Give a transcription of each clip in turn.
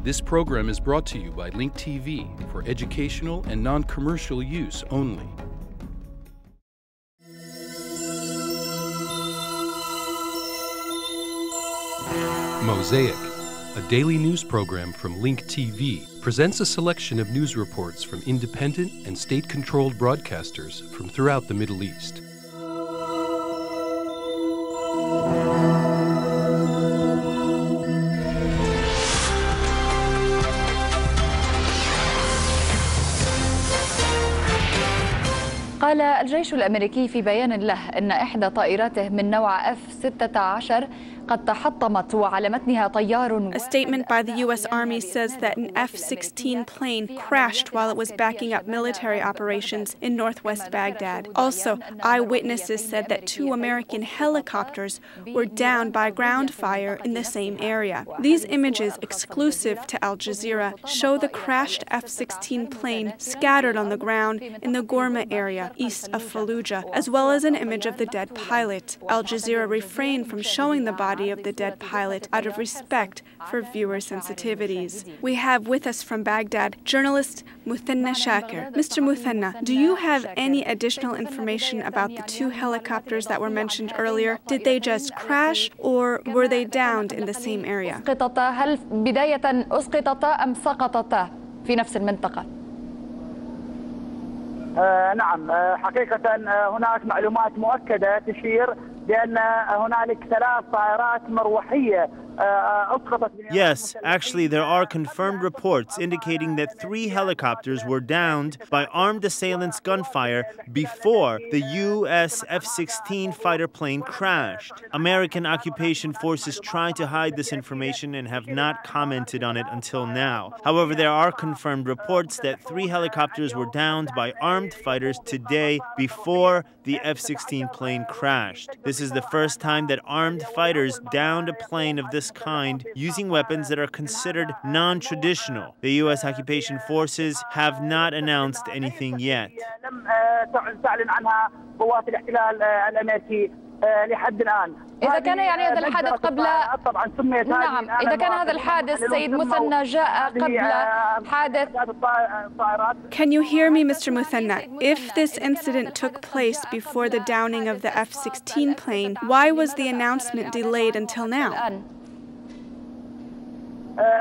This program is brought to you by Link TV for educational and non-commercial use only. Mosaic, a daily news program from Link TV, presents a selection of news reports from independent and state-controlled broadcasters from throughout the Middle East. قال الجيش الأمريكي في بيان له إن إحدى طائراته من نوع F-16 قد تحطمت وعلى متنها طيار. A statement by the U.S. Army says that an F-16 plane crashed while it was backing up military operations in northwest Baghdad. Also, eyewitnesses said that 2 American helicopters were downed by ground fire in the same area. These images, exclusive to Al Jazeera, show the crashed F-16 plane scattered on the ground in the Ghorma area east of Fallujah, as well as an image of the dead pilot. Al Jazeera refrained from showing the body of the dead pilot out of respect for viewer sensitivities. We have with us from Baghdad journalist Muthanna Shakir. Mr. Muthanna, do you have any additional information about the 2 helicopters that were mentioned earlier? Did they just crash or were they downed in the same area? هل بداية أسقطتا أم سقطتا في نفس المنطقة؟ نعم، حقيقة هناك معلومات مؤكدة تشير بأن هنالك 3 طائرات مروحية أسقطت. Yes, actually there are confirmed reports indicating that 3 helicopters were downed by armed assailants' gunfire before the U.S. F-16 fighter plane crashed. American occupation forces try to hide this information and have not commented on it until now. However, there are confirmed reports that 3 helicopters were downed by armed fighters today before the F-16 plane crashed. This is the first time that armed fighters downed a plane of this kind using weapons that are considered non-traditional. The U.S. occupation forces have not announced anything yet. إذا كان يعني هذا الحادث قبل نعم إذا كان هذا الحادث سيد مثنى جاء قبل حادث. Can you hear me, Mr. Muthanna? If this incident took place before the downing of the F-16 plane, why was the announcement delayed until now?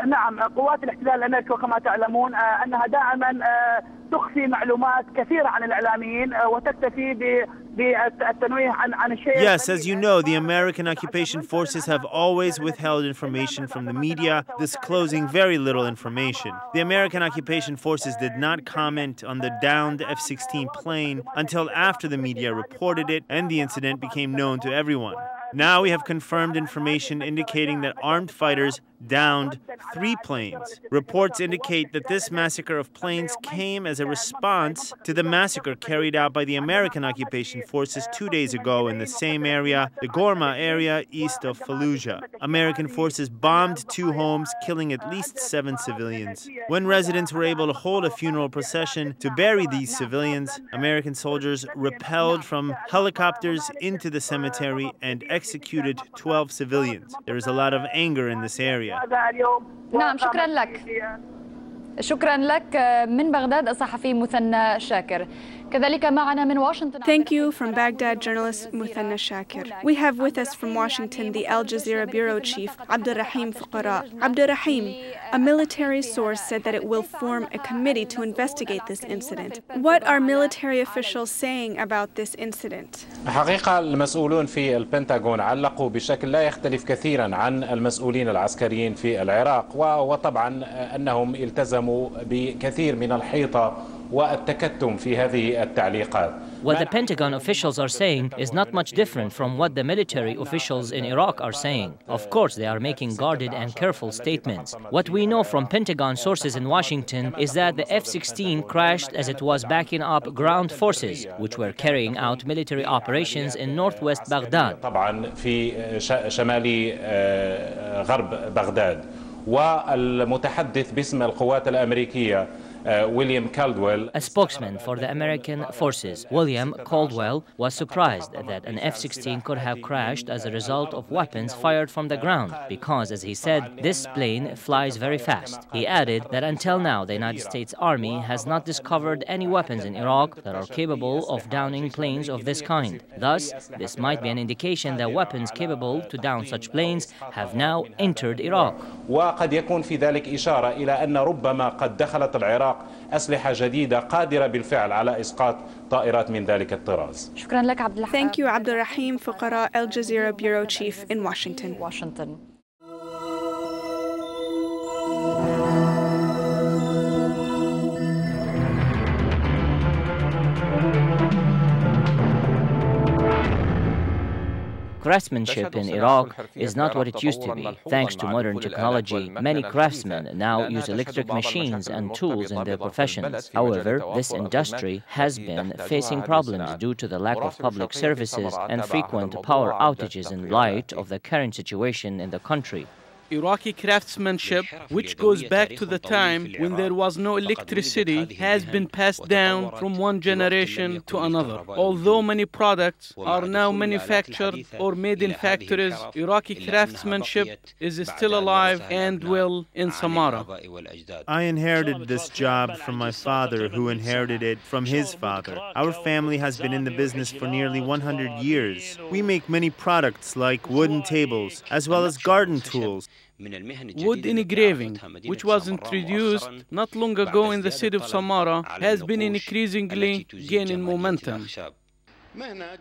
نعم، قوات الاحتلال الأمريكي وكما تعلمون أنها دائما تخفي معلومات كثيرة عن الإعلاميين وتكتفي بالتنويه عن الشيء. Yes, as you know, the American occupation forces have always withheld information from the media, disclosing very little information. The American occupation forces did not comment on the downed F-16 plane until after the media reported it and the incident became known to everyone. Now we have confirmed information indicating that armed fighters downed 3 planes. Reports indicate that this massacre of planes came as a response to the massacre carried out by the American occupation forces 2 days ago in the same area, the Ghorma area east of Fallujah. American forces bombed 2 homes, killing at least 7 civilians. When residents were able to hold a funeral procession to bury these civilians, American soldiers rappelled from helicopters into the cemetery and executed 12 civilians. There is a lot of anger in this area. نعم، شكرا لك. شكرا لك من بغداد الصحفي مثنى شاكر. كذلك معنا من واشنطن. Thank you from Baghdad journalist Muthanna Shakir. We have with us from Washington the Al Jazeera bureau chief Abdurrahim Fuqara. Abdurrahim, a military source said that it will form a committee to investigate this incident. What are military officials saying about this incident? حقيقة المسؤولون في البنتاغون علقوا بشكل لا يختلف كثيرا عن المسؤولين العسكريين في العراق وطبعا أنهم التزموا بكثير من الحيطة والتكتم في هذه التعليقات. What the Pentagon officials are saying is not much different from what the military officials in Iraq are saying. Of course, they are making guarded and careful statements. What we know from Pentagon sources in Washington is that the F-16 crashed as it was backing up ground forces, which were carrying out military operations in northwest Baghdad. طبعا في شمال غرب بغداد. والمتحدث باسم القوات الأمريكية William Caldwell. A spokesman for the American forces, William Caldwell, was surprised that an F-16 could have crashed as a result of weapons fired from the ground because, as he said, this plane flies very fast. He added that until now the United States Army has not discovered any weapons in Iraq that are capable of downing planes of this kind. Thus, this might be an indication that weapons capable to down such planes have now entered Iraq. وقد يكون في ذلك إشارة إلى أن ربما قد دخلت العراق أسلحة جديدة قادرة بالفعل على إسقاط طائرات من ذلك الطراز. شكرا لك عبد الرحيم. Thank you, Abdulrahim Fuqara, Al Jazeera Bureau Chief in Washington. Craftsmanship in Iraq is not what it used to be. Thanks to modern technology, many craftsmen now use electric machines and tools in their professions. However, this industry has been facing problems due to the lack of public services and frequent power outages in light of the current situation in the country. Iraqi craftsmanship, which goes back to the time when there was no electricity, has been passed down from one generation to another. Although many products are now manufactured or made in factories, Iraqi craftsmanship is still alive and well in Samara. I inherited this job from my father, who inherited it from his father. Our family has been in the business for nearly 100 years. We make many products like wooden tables, as well as garden tools. Wood engraving, which was introduced not long ago in the city of Samara, has been increasingly gaining momentum.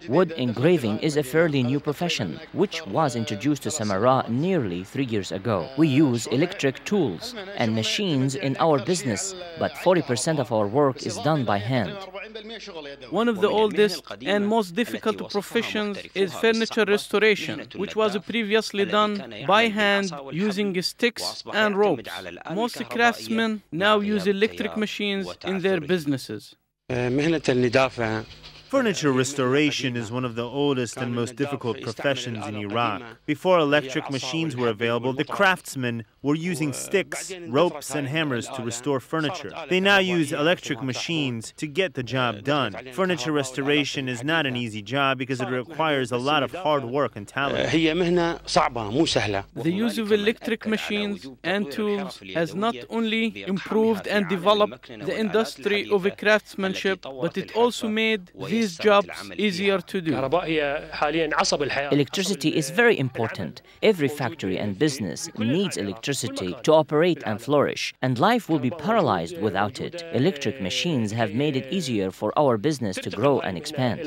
Wood engraving is a fairly new profession, which was introduced to Samara nearly 3 years ago. We use electric tools and machines in our business, but 40% of our work is done by hand. One of the oldest and most difficult professions is furniture restoration, which was previously done by hand using sticks and ropes. Most craftsmen now use electric machines in their businesses. Furniture restoration is one of the oldest and most difficult professions in Iraq. Before electric machines were available, the craftsmen were using sticks, ropes, and hammers to restore furniture. They now use electric machines to get the job done. Furniture restoration is not an easy job because it requires a lot of hard work and talent. The use of electric machines and tools has not only improved and developed the industry of craftsmanship, but it also made these jobs easier to do. Electricity is very important. Every factory and business needs electricity to operate and flourish, and life will be paralyzed without it. Electric machines have made it easier for our business to grow and expand.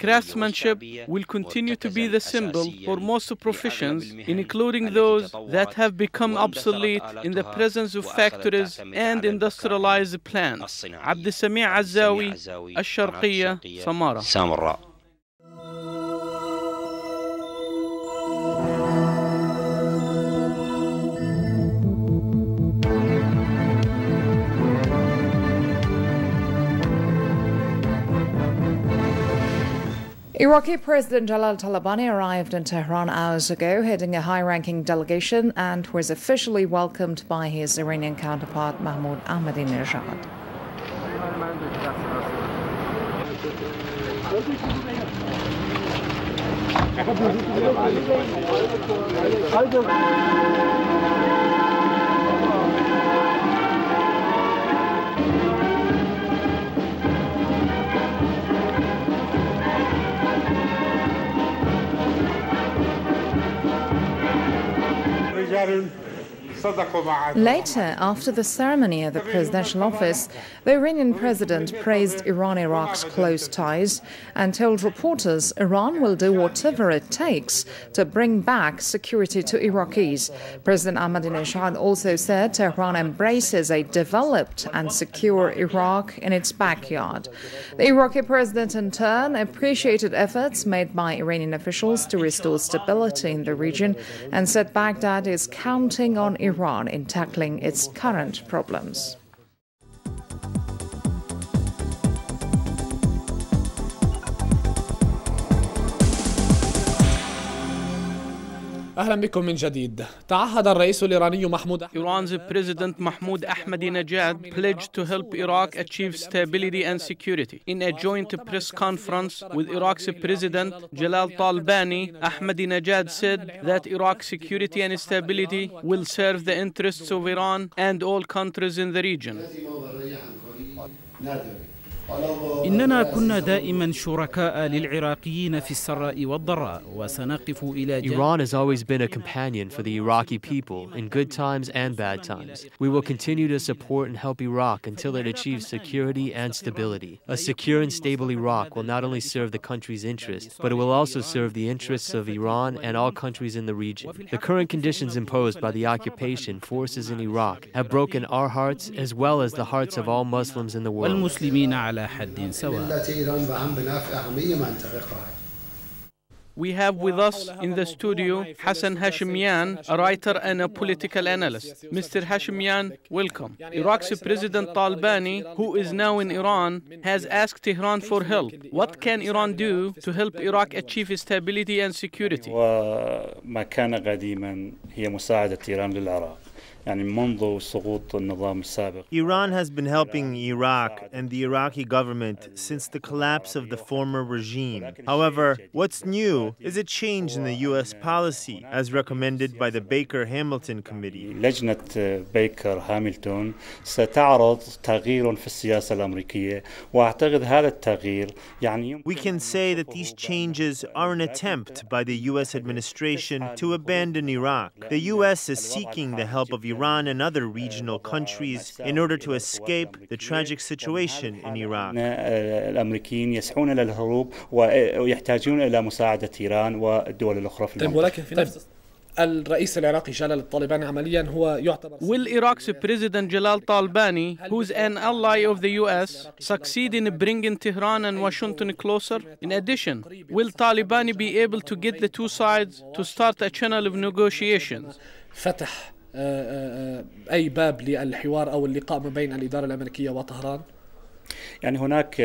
Craftsmanship will continue to be the symbol for most professions, including those that have become obsolete in the presence of factories and industrialized plants. Abdulsami Azzawi, Sharqiya, Samara. Iraqi President Jalal Talabani arrived in Tehran hours ago, heading a high-ranking delegation, and was officially welcomed by his Iranian counterpart Mahmoud Ahmadinejad. Later, after the ceremony at the presidential office, the Iranian president praised Iran-Iraq's close ties and told reporters Iran will do whatever it takes to bring back security to Iraqis. President Ahmadinejad also said Tehran embraces a developed and secure Iraq in its backyard. The Iraqi president, in turn, appreciated efforts made by Iranian officials to restore stability in the region and said Baghdad is counting on Iran in tackling its current problems. أهلا بكم من جديد. تعهد الرئيس الإيراني محمود Iran's President Mahmoud Ahmadinejad pledged to help Iraq achieve stability and security. In a joint press conference with Iraq's President Jalal Talabani, Ahmadinejad said that Iraq's security and stability will serve the interests of Iran and all countries in the region. إننا كنا دائما شركاء للعراقيين في السراء والضراء وسنقف إلى جانب. Iran has always been a companion for the Iraqi people in good times and bad times. We will continue to support and help Iraq until it achieves security and stability. A secure and stable Iraq will not only serve the country's interests, but it will also serve the interests of Iran and all countries in the region. The current conditions imposed by the occupation forces in Iraq have broken our hearts as well as the hearts of all Muslims in the world. We have with us in the studio Hassan Hashemian, a writer and a political analyst. Mr. Hashemian, welcome. Iraq's President Talabani, who is now in Iran, has asked Tehran for help. What can Iran do to help Iraq achieve stability and security? وما كان قديما هي مساعدة إيران للعراق. Iran has been helping Iraq and the Iraqi government since the collapse of the former regime. However, what's new is a change in the U.S. policy, as recommended by the Baker-Hamilton Committee. لجنة بيكر-هامilton ستعرض تغيير في السياسة الأمريكية وأعتقد هذا التغيير يعني. We can say that these changes are an attempt by the U.S. administration to abandon Iraq. The U.S. is seeking the help of Iran and other regional countries in order to escape the tragic situation in Iraq. الأمريكيين يسعون إلى الهروب ويحتاجون إلى مساعدة إيران والدول الأخرى في المنطقة. ولكن في نفس الرئيس العراقي جلال الطالباني عمليا هو يعتبر. Will Iraq's President Jalal Talabani, who's an ally of the US, succeed in bringing Tehran and Washington closer? In addition, will Talabani be able to get the two sides to start a channel of negotiations? فتح أي باب للحوار أو اللقاء ما بين الإدارة الأمريكية وطهران؟ يعني هناك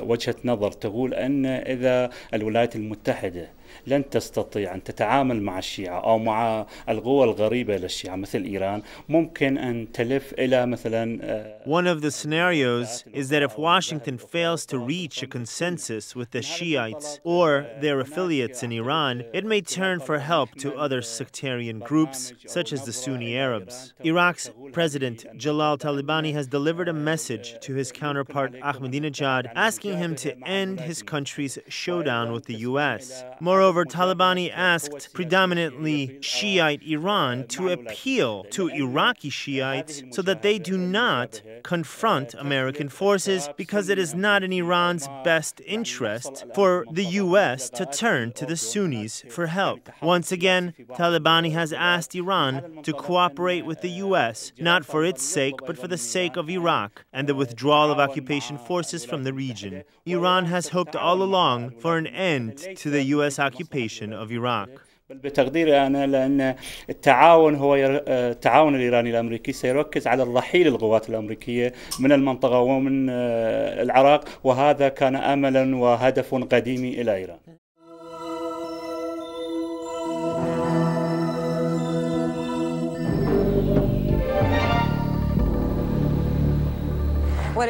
وجهة نظر تقول أن إذا الولايات المتحدة لن تستطيع أن تتعامل مع الشيعة أو مع القوى الغريبة للشيعة مثل إيران ممكن أن تلف إلى مثلا. One of the scenarios is that if Washington fails to reach a consensus with the Shiites or their affiliates in Iran, it may turn for help to other sectarian groups such as the Sunni Arabs. Iraq's President Jalal Talabani has delivered a message to his counterpart Ahmadinejad asking him to end his country's showdown with the U.S. Moreover, Talabani asked predominantly Shiite Iran to appeal to Iraqi Shiites so that they do not confront American forces because it is not in Iran's best interest for the U.S. to turn to the Sunnis for help. Once again, Talabani has asked Iran to cooperate with the U.S., not for its sake, but for the sake of Iraq and the withdrawal of occupation forces from the region. Iran has hoped all along for an end to the U.S. occupation of Iraq. بتقديري أنا لأن التعاون هو التعاون الإيراني الأمريكي سيركز على الرحيل القوات الأمريكية من المنطقة ومن العراق وهذا كان أملا وهدف قديم إلى إيران.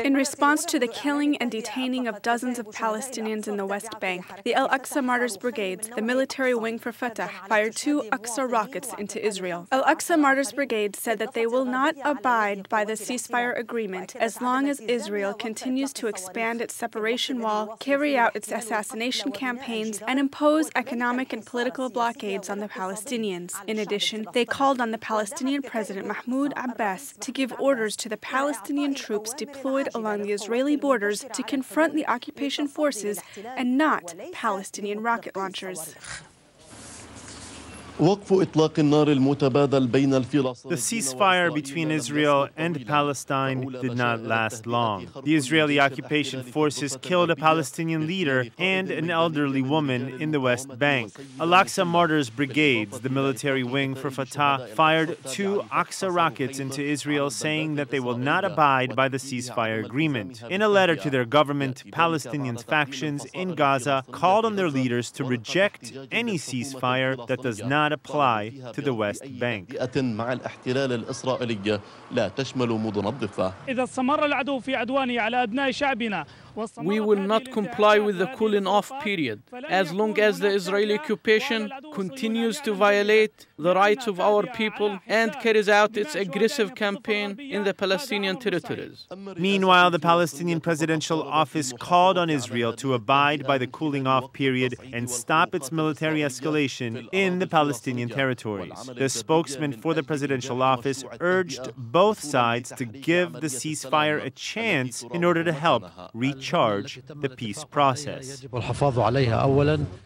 In response to the killing and detaining of dozens of Palestinians in the West Bank, the Al-Aqsa Martyrs Brigades, the military wing for Fatah, fired 2 Aqsa rockets into Israel. Al-Aqsa Martyrs Brigade said that they will not abide by the ceasefire agreement as long as Israel continues to expand its separation wall, carry out its assassination campaigns, and impose economic and political blockades on the Palestinians. In addition, they called on the Palestinian President Mahmoud Abbas to give orders to the Palestinian troops deployed along the Israeli borders to confront the occupation forces and not Palestinian rocket launchers. The ceasefire between Israel and Palestine did not last long. The Israeli occupation forces killed a Palestinian leader and an elderly woman in the West Bank. Al-Aqsa Martyrs Brigades, the military wing for Fatah, fired 2 Aqsa rockets into Israel, saying that they will not abide by the ceasefire agreement. In a letter to their government, Palestinian factions in Gaza called on their leaders to reject any ceasefire that does not not apply to the West Bank. We will not comply with the cooling off period as long as the Israeli occupation continues to violate the rights of our people and carries out its aggressive campaign in the Palestinian territories. Meanwhile, the Palestinian Presidential Office called on Israel to abide by the cooling off period and stop its military escalation in the Palestinian territories. The spokesman for the Presidential Office urged both sides to give the ceasefire a chance in order to help recharge the peace process.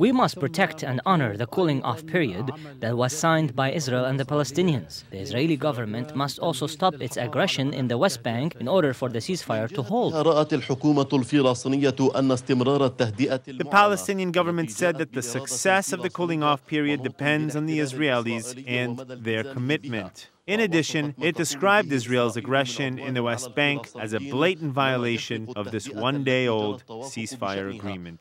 We must protect and honor the cooling off period that was signed by Israel and the Palestinians. The Israeli government must also stop its aggression in the West Bank in order for the ceasefire to hold. The Palestinian government said that the success of the cooling off period depends on the Israelis and their commitment. In addition, it described Israel's aggression in the West Bank as a blatant violation of this one-day-old ceasefire agreement.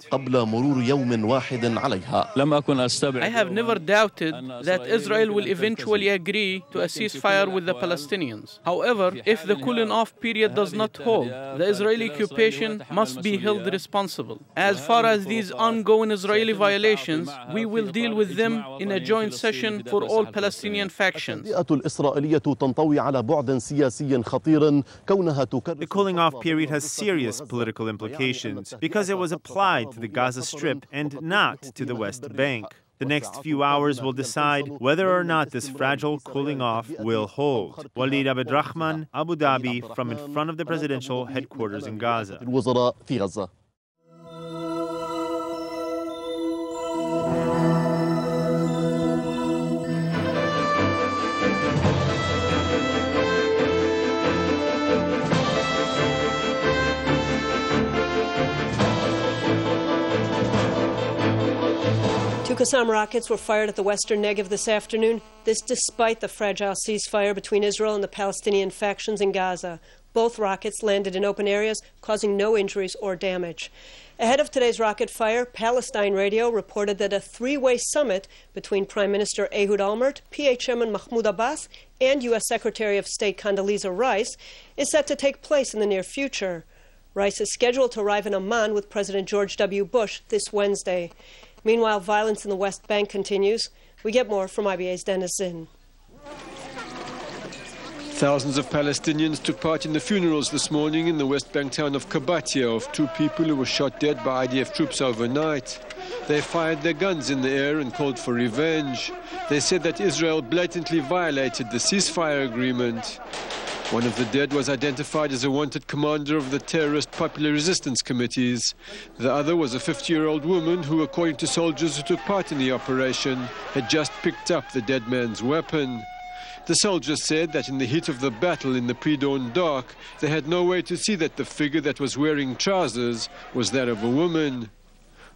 I have never doubted that Israel will eventually agree to a ceasefire with the Palestinians. However, if the cooling-off period does not hold, the Israeli occupation must be held responsible. As far as these ongoing Israeli violations, we will deal with them in a joint session for all Palestinian factions. The cooling off period has serious political implications because it was applied to the Gaza Strip and not to the West Bank. The next few hours will decide whether or not this fragile cooling off will hold. Walid Abdrahman, Abu Dhabi, from in front of the presidential headquarters in Gaza. 2 Qassam rockets were fired at the western Negev this afternoon, this despite the fragile ceasefire between Israel and the Palestinian factions in Gaza. Both rockets landed in open areas, causing no injuries or damage. Ahead of today's rocket fire, Palestine Radio reported that a three-way summit between Prime Minister Ehud Olmert, PA Chairman Mahmoud Abbas, and U.S. Secretary of State Condoleezza Rice is set to take place in the near future. Rice is scheduled to arrive in Amman with President George W. Bush this Wednesday. Meanwhile, violence in the West Bank continues. We get more from IBA's Dennis Zinn. Thousands of Palestinians took part in the funerals this morning in the West Bank town of Kabatia of two people who were shot dead by IDF troops overnight. They fired their guns in the air and called for revenge. They said that Israel blatantly violated the ceasefire agreement. One of the dead was identified as a wanted commander of the terrorist Popular Resistance Committees. The other was a 50-year-old woman who, according to soldiers who took part in the operation, had just picked up the dead man's weapon. The soldiers said that in the heat of the battle in the pre-dawn dark, they had no way to see that the figure that was wearing trousers was that of a woman.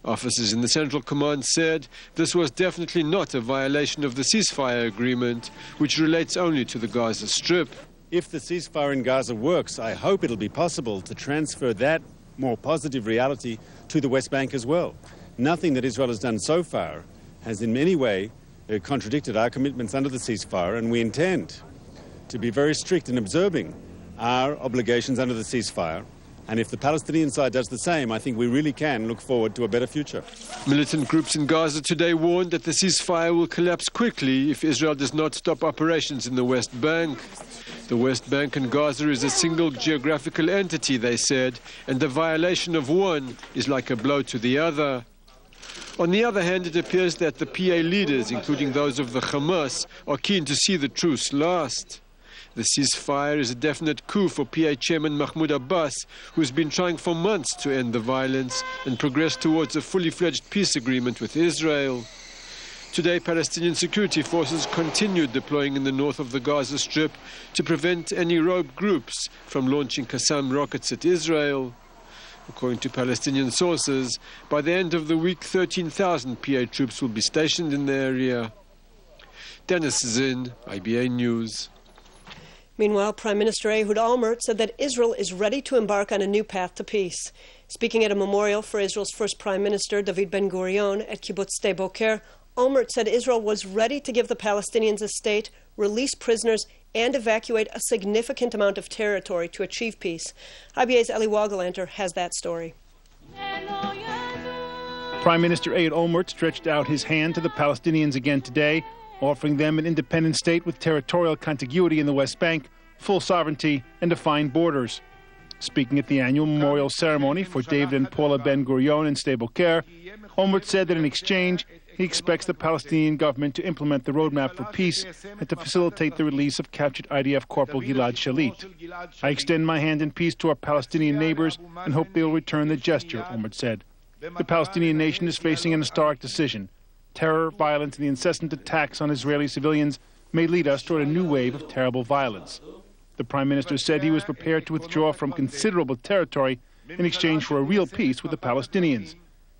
Officers in the Central Command said this was definitely not a violation of the ceasefire agreement, which relates only to the Gaza Strip. If the ceasefire in Gaza works, I hope it'll be possible to transfer that more positive reality to the West Bank as well. Nothing that Israel has done so far has in any way contradicted our commitments under the ceasefire, and we intend to be very strict in observing our obligations under the ceasefire. And if the Palestinian side does the same, I think we really can look forward to a better future. Militant groups in Gaza today warned that the ceasefire will collapse quickly if Israel does not stop operations in the West Bank. The West Bank and Gaza is a single geographical entity, they said, and the violation of one is like a blow to the other. On the other hand, it appears that the PA leaders, including those of the Hamas, are keen to see the truce last. The ceasefire is a definite coup for PA Chairman Mahmoud Abbas, who has been trying for months to end the violence and progress towards a fully fledged peace agreement with Israel. Today, Palestinian security forces continued deploying in the north of the Gaza Strip to prevent any rogue groups from launching Qassam rockets at Israel. According to Palestinian sources, by the end of the week, 13,000 PA troops will be stationed in the area. Dennis Zinn, IBA News. Meanwhile, Prime Minister Ehud Olmert said that Israel is ready to embark on a new path to peace. Speaking at a memorial for Israel's first Prime Minister, David Ben-Gurion, at Kibbutz Sde Boker, Olmert said Israel was ready to give the Palestinians a state, release prisoners, and evacuate a significant amount of territory to achieve peace. IBA's Eli Wogelanter has that story. Prime Minister Olmert stretched out his hand to the Palestinians again today, offering them an independent state with territorial contiguity in the West Bank, full sovereignty, and defined borders. Speaking at the annual memorial ceremony for David and Paula Ben-Gurion in Sde Boker, Olmert said that in exchange, he expects the Palestinian government to implement the roadmap for peace and to facilitate the release of captured IDF Corporal Gilad Shalit. I extend my hand in peace to our Palestinian neighbors and hope they will return the gesture, Olmert said. The Palestinian nation is facing an historic decision. Terror, violence, and the incessant attacks on Israeli civilians may lead us toward a new wave of terrible violence. The Prime Minister said he was prepared to withdraw from considerable territory in exchange for a real peace with the Palestinians.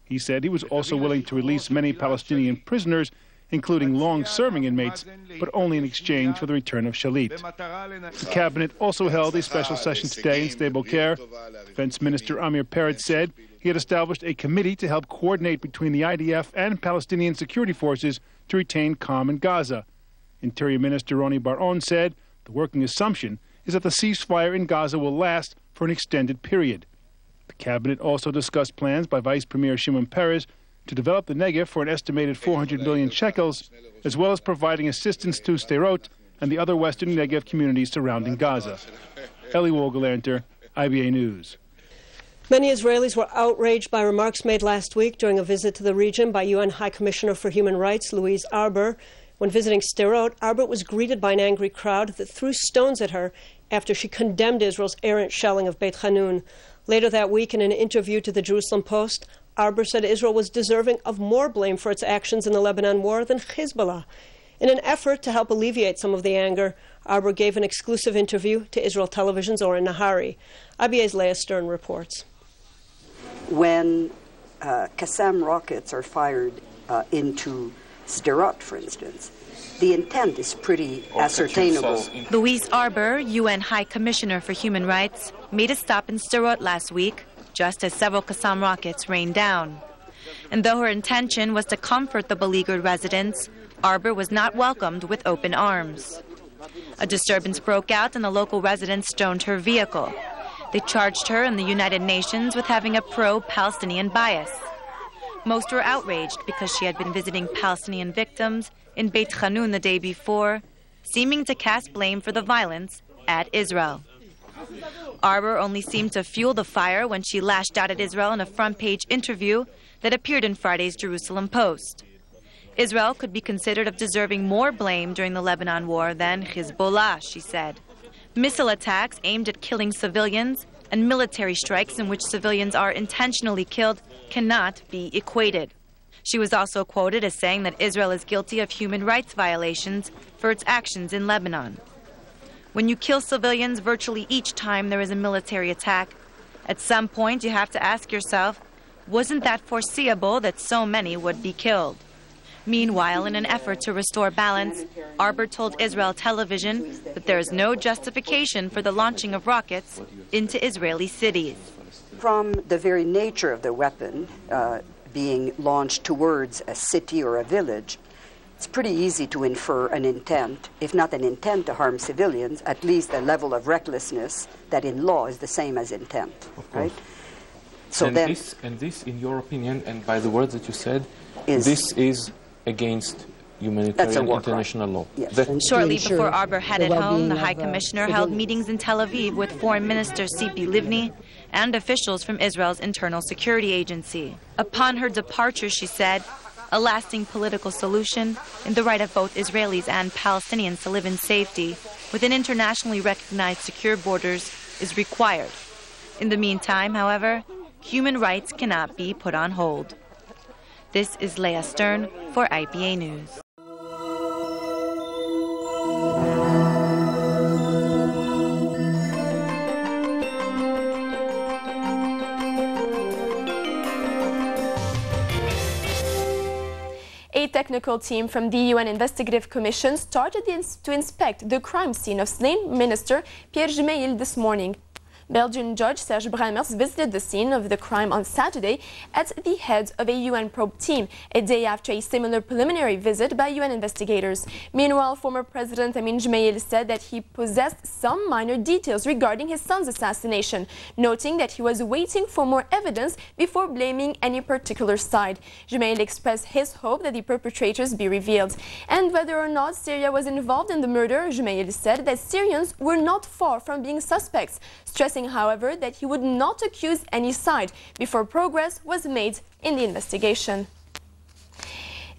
He said he was also willing to release many Palestinian prisoners, including long-serving inmates, but only in exchange for the return of Shalit. The cabinet also held a special session today in Sde Boker. Defense Minister Amir Peretz said he had established a committee to help coordinate between the IDF and Palestinian security forces to retain calm in Gaza. Interior Minister Roni Bar-On said the working assumption is that the ceasefire in Gaza will last for an extended period. The cabinet also discussed plans by Vice Premier Shimon Peres to develop the Negev for an estimated 400 million shekels, as well as providing assistance to Sderot and the other western Negev communities surrounding Gaza. Eli Wogelanter, IBA News. Many Israelis were outraged by remarks made last week during a visit to the region by UN High Commissioner for Human Rights, Louise. When visiting Sderot, Arbour was greeted by an angry crowd that threw stones at her after she condemned Israel's errant shelling of Beit Hanun. Later that week, in an interview to the Jerusalem Post, Arbour said Israel was deserving of more blame for its actions in the Lebanon war than Hezbollah. In an effort to help alleviate some of the anger, Arbour gave an exclusive interview to Israel Television's Oren Nahari. IBA's Leah Stern reports. When Qassam rockets are fired into Sderot, for instance, the intent is pretty ascertainable. Louise Arbour, UN High Commissioner for Human Rights, made a stop in Sderot last week, just as several Qassam rockets rained down. And though her intention was to comfort the beleaguered residents, Arbour was not welcomed with open arms. A disturbance broke out and the local residents stoned her vehicle. They charged her and the United Nations with having a pro-Palestinian bias. Most were outraged because she had been visiting Palestinian victims in Beit Hanun the day before, seeming to cast blame for the violence at Israel. Arbour only seemed to fuel the fire when she lashed out at Israel in a front-page interview that appeared in Friday's Jerusalem Post. Israel could be considered of deserving more blame during the Lebanon war than Hezbollah, she said. Missile attacks aimed at killing civilians and military strikes in which civilians are intentionally killed cannot be equated. She was also quoted as saying that Israel is guilty of human rights violations for its actions in Lebanon. When you kill civilians virtually each time there is a military attack, at some point you have to ask yourself, wasn't that foreseeable that so many would be killed? Meanwhile, in an effort to restore balance, Arbour told Israel Television that there is no justification for the launching of rockets into Israeli cities. From the very nature of the weapon being launched towards a city or a village, it's pretty easy to infer an intent, if not an intent to harm civilians, at least a level of recklessness that in law is the same as intent, right? So this, in your opinion, and by the words that you said, this is against humanitarian international law. Yes. Shortly before Arbour headed home, the High Commissioner held meetings in Tel Aviv with Foreign Minister Tzipi Livni and officials from Israel's Internal Security Agency. Upon her departure, she said, a lasting political solution in the right of both Israelis and Palestinians to live in safety within internationally recognized secure borders is required. In the meantime, however, human rights cannot be put on hold. This is Leah Stern for IBA News. A technical team from the UN Investigative Commission started to inspect the crime scene of slain Minister Pierre Gemayel this morning. Belgian judge Serge Bramers visited the scene of the crime on Saturday at the head of a UN probe team, a day after a similar preliminary visit by UN investigators. Meanwhile, former President Gemayel said that he possessed some minor details regarding his son's assassination, noting that he was waiting for more evidence before blaming any particular side. Gemayel expressed his hope that the perpetrators be revealed. And whether or not Syria was involved in the murder, Gemayel said that Syrians were not far from being suspects, stressing, however, that he would not accuse any side before progress was made in the investigation.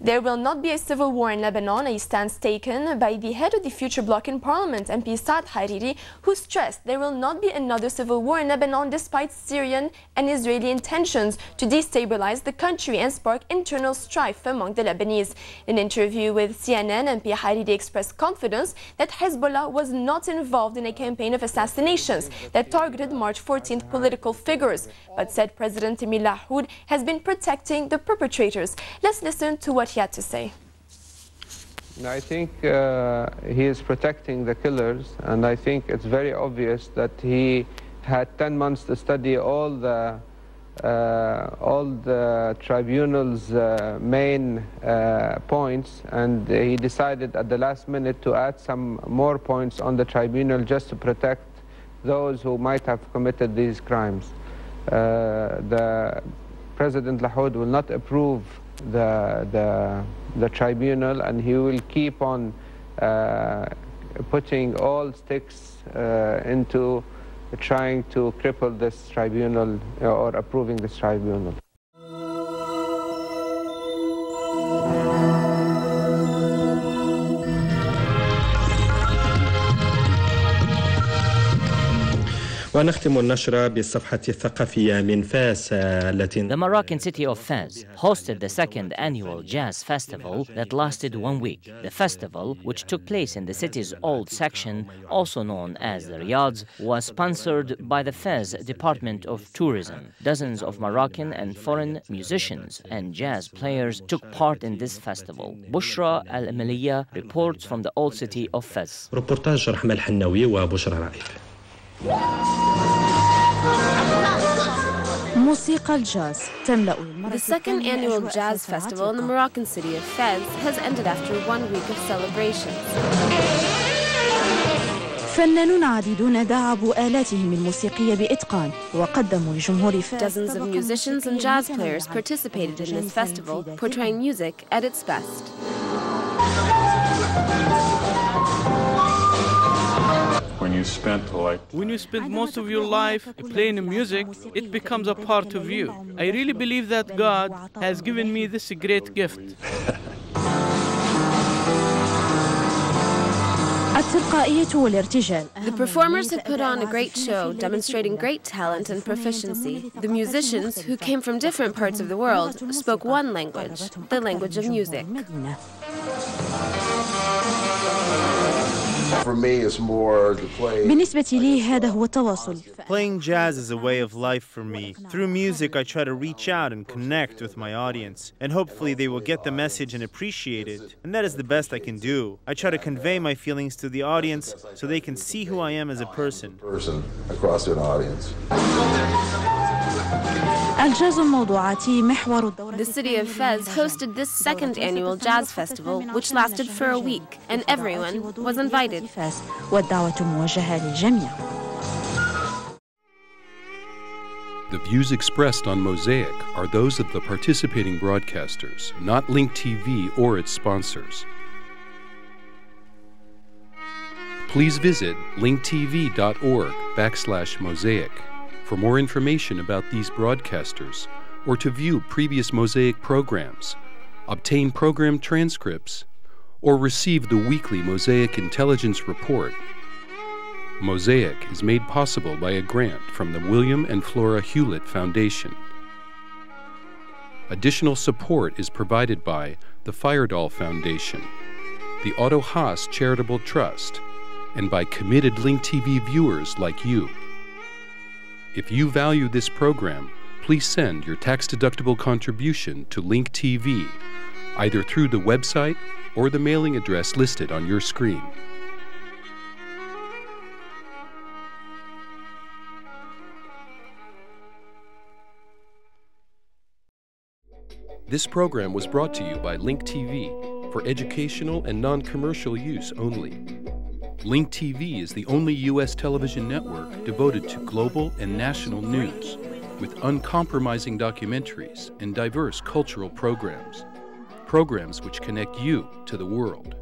There will not be a civil war in Lebanon, a stance taken by the head of the future bloc in parliament, MP Saad Hariri, who stressed there will not be another civil war in Lebanon despite Syrian and Israeli intentions to destabilize the country and spark internal strife among the Lebanese. In an interview with CNN, MP Hariri expressed confidence that Hezbollah was not involved in a campaign of assassinations that targeted March 14th political figures, but said President Emil Lahoud has been protecting the perpetrators. Let's listen to what he had to say. I think he is protecting the killers, and I think it's very obvious that he had 10 months to study all the tribunal's main points, and he decided at the last minute to add some more points on the tribunal just to protect those who might have committed these crimes. The President Lahoud will not approve the tribunal, and he will keep on putting all sticks into trying to cripple this tribunal or approving this tribunal. ونختم النشرة بالصفحة الثقافية من فاس التي The Moroccan city of Fez hosted the second annual jazz festival that lasted 1 week. The festival, which took place in the city's old section, also known as the Riyadh, was sponsored by the Fez Department of Tourism. Dozens of Moroccan and foreign musicians and jazz players took part in this festival. Bushra Al-Amaliya reports from the old city of Fez. ريبورتاج رحمة الحناوي وبشرى رائف. The second annual jazz festival in the Moroccan city of Fez has ended after 1 week of celebrations. فنانون عديدون دعبوا آلاتهم الموسيقية بإتقان وقدموا لجمهور فاس. Dozens of musicians and jazz players participated in this festival, portraying music at its best. When you spend most of your life playing music, it becomes a part of you. I really believe that God has given me this great gift. The performers had put on a great show, demonstrating great talent and proficiency. The musicians, who came from different parts of the world, spoke one language, the language of music. For me, it's more to play. Playing jazz is a way of life for me. Through music, I try to reach out and connect with my audience, and hopefully they will get the message and appreciate it. And that is the best I can do. I try to convey my feelings to the audience so they can see who I am as a person. Across an audience. The city of Fez hosted this second annual jazz festival, which lasted for a week, and everyone was invited. The views expressed on Mosaic are those of the participating broadcasters, not Link TV or its sponsors. Please visit linktv.org/Mosaic for more information about these broadcasters, or to view previous Mosaic programs, obtain program transcripts, or receive the weekly Mosaic Intelligence Report. Mosaic is made possible by a grant from the William and Flora Hewlett Foundation. Additional support is provided by the Feyerdahl Foundation, the Otto Haas Charitable Trust, and by committed Link TV viewers like you. If you value this program, please send your tax-deductible contribution to Link TV, either through the website or the mailing address listed on your screen. This program was brought to you by Link TV for educational and non-commercial use only. Link TV is the only U.S. television network devoted to global and national news, with uncompromising documentaries and diverse cultural programs. Programs which connect you to the world.